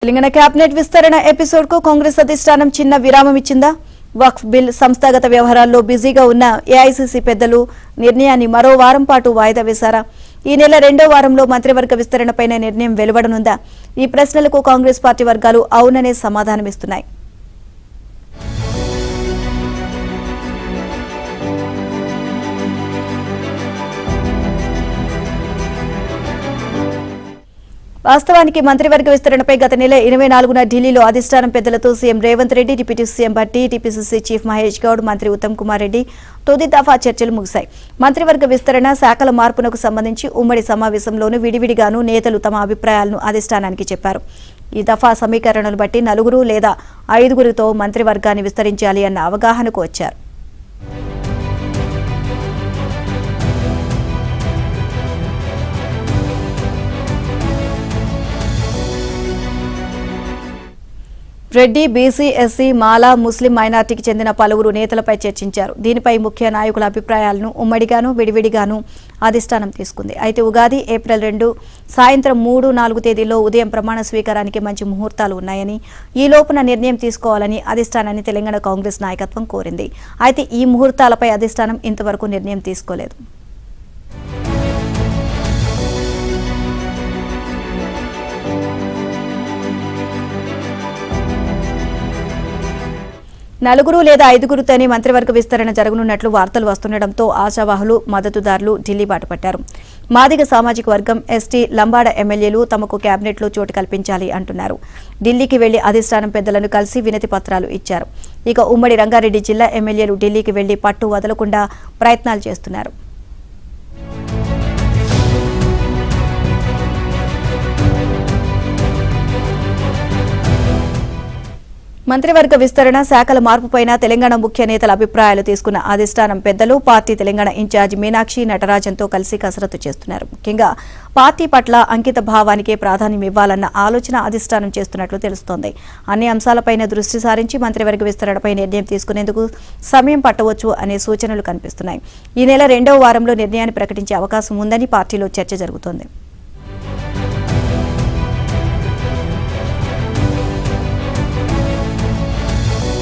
Telangana cabinet విస్తరణ episode కు కాంగ్రెస్ అధిష్టానం చిన్న విరామం ఇచ్చిందా? వక్ఫ్ బిల్ సంస్థాగత వ్యవహారాల్లో బిజీగా ఉన్న ఏఐసీసీ పెద్దలు నిర్ణయాన్ని మరో వారం పాటు వాయిదా వేశారా? ఈ నెల రెండో వారంలో మంత్రివర్గ విస్తరణపై నిర్ణయం వెలువడనుందా? ఈ ప్రశ్నలకు కాంగ్రెస్ పార్టీ వర్గాలు అవుననే సమాధానమిస్తున్నాయి. వాస్తవానికి మంత్రివర్గ విస్తరణపై గత నెల 24న ఢిల్లీలో అధిష్టానం పెద్దలతో CM Revanth Reddy, deputy CM Bhatti, TPCC chief Mahesh Goud, మంత్రి ఉత్తమ్ కుమార్ రెడ్డి తొలి దఫా చర్చలు ముగిశాయి. మంత్రివర్గ విస్తరణ, శాఖల మార్పునకు సంబంధించి ఉమ్మడి సమావేశంలోనూ విడివిడిగానూ నేతలు తమ అభిప్రాయాలను అధిష్టానానికి చెప్పారు. ఈ దఫా సమీకరణలు బట్టి 4 లేదా 5తో మంత్రివర్గాన్ని విస్తరించాలి అన్న అవగాహనకు వచ్చారు. రెడ్డి, బీసీ, ఎస్సీ, మాలా, ముస్లిం మైనార్టీకి చెందిన పలువురు నేతలపై చర్చించారు. దీనిపై ముఖ్య నాయకుల అభిప్రాయాలను ఉమ్మడిగాను విడివిడిగాను అధిష్టానం తీసుకుంది. అయితే ఉగాది, ఏప్రిల్ 2 సాయంత్రం 3, 4 తేదీల్లో ఉదయం ప్రమాణ స్వీకారానికి మంచి ముహూర్తాలు ఉన్నాయని, ఈ లోపున నిర్ణయం తీసుకోవాలని అధిష్టానాన్ని తెలంగాణ కాంగ్రెస్ నాయకత్వం కోరింది. అయితే ఈ ముహూర్తాలపై అధిష్టానం ఇంతవరకు నిర్ణయం తీసుకోలేదు. నలుగురు లేదా 5తోనే మంత్రివర్గ విస్తరణ జరగనున్నట్లు వార్తలు వస్తుండటంతో ఆశావాహులు, మద్దతుదారులు ఢిల్లీ బాటపట్టారు. మాదిగ సామాజిక వర్గం, ఎస్టీ, లంబాడ ఎమ్మెల్యేలు తమకు కేబినెట్లో చోటు కల్పించాలి అంటున్నారు. ఢిల్లీకి వెళ్లి అధిష్టానం పెద్దలను కలిసి వినతి పత్రాలు ఇచ్చారు. ఇక ఉమ్మడి రంగారెడ్డి జిల్లా ఎమ్మెల్యేలు ఢిల్లీకి వెళ్లి పట్టు వదలకుండా ప్రయత్నాలు చేస్తున్నారు. మంత్రివర్గ విస్తరణ, శాఖల మార్పుపైన తెలంగాణ ముఖ్య నేతల అభిప్రాయాలు తీసుకున్న అధిష్టానం పెద్దలు పార్టీ తెలంగాణ ఇన్ఛార్జి మీనాక్షి నటరాజన్తో కలిసి కసరత్తు చేస్తున్నారు. ముఖ్యంగా పార్టీ పట్ల అంకిత భావానికే ప్రాధాన్యం ఇవ్వాలన్న ఆలోచన అధిష్టానం చేస్తున్నట్లు తెలుస్తోంది. అన్ని అంశాలపైన దృష్టి సారించి మంత్రివర్గ విస్తరణపై నిర్ణయం తీసుకునేందుకు సమయం పట్టవచ్చు అనే సూచనలు కనిపిస్తున్నాయి. ఈ నెల రెండవ వారంలో నిర్ణయాన్ని ప్రకటించే అవకాశం ఉందని పార్టీలో చర్చ జరుగుతోంది.